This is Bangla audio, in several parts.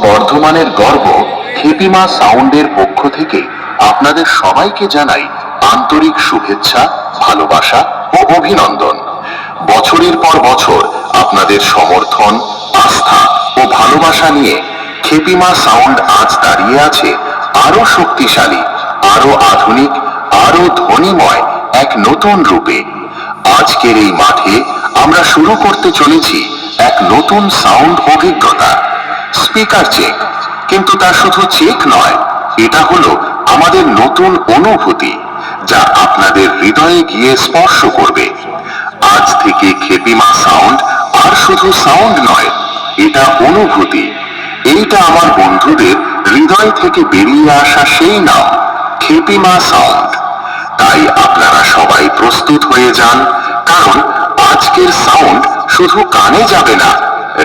বর্ধমানের গর্ব খেপিমা সাউন্ডের পক্ষ থেকে আপনাদের সবাইকে জানাই আন্তরিক শুভেচ্ছা, ভালোবাসা ও অভিনন্দন। বছরের পর বছর আপনাদের সমর্থন, আস্থা ও ভালোবাসা নিয়ে খেপিমা সাউন্ড আজ দাঁড়িয়ে আছে আরো শক্তিশালী, আরো আধুনিক, আরো ধ্বনিময় এক নতুন রূপে। আজকের এই মাঠে আমরা শুরু করতে চলেছি এক নতুন সাউন্ড অভিজ্ঞতা। স্পিকার চেক, কিন্তু তা শুধু চেক নয়, এটা হলো আমাদের নতুন অনুভূতি যা আপনাদের হৃদয়ে গিয়ে স্পর্শ করবে। আজ থেকে খেপিমা সাউন্ড আর শুধু সাউন্ড নয়, এটা অনুভূতি। এইটা আমার বন্ধুদের হৃদয় থেকে বেরিয়ে আসা সেই নাম, খেপিমা সাউন্ড। তাই আপনারা সবাই প্রস্তুত হয়ে যান, কারণ আজকের সাউন্ড শুধু কানে যাবে না,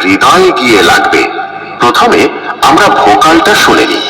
হৃদয়ে গিয়ে লাগবে। প্রথমে আমরা ভোকালটা শুনে নিই।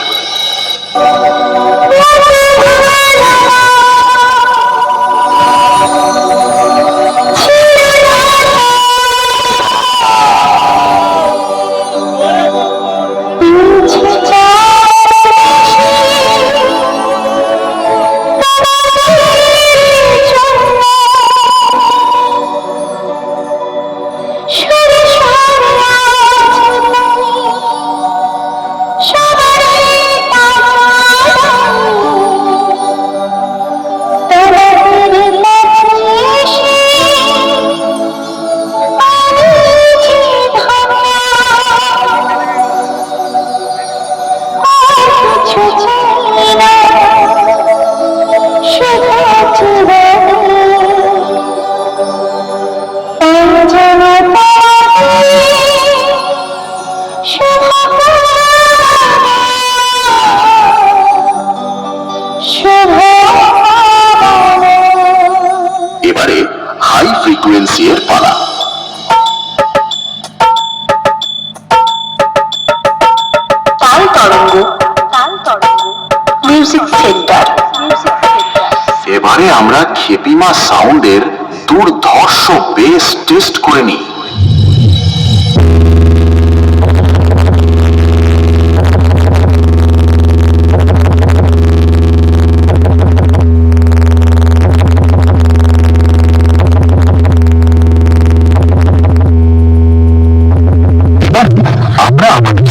এবারে হাই ফ্রিকোয়েন্সি এর পালা। তাল তরঙ্গ, মিউজিক সেন্টার। এবারে আমরা খেপিমা সাউন্ডের দুর্ধর্ষ বেস টেস্ট করে নিই। আমরা আমাদের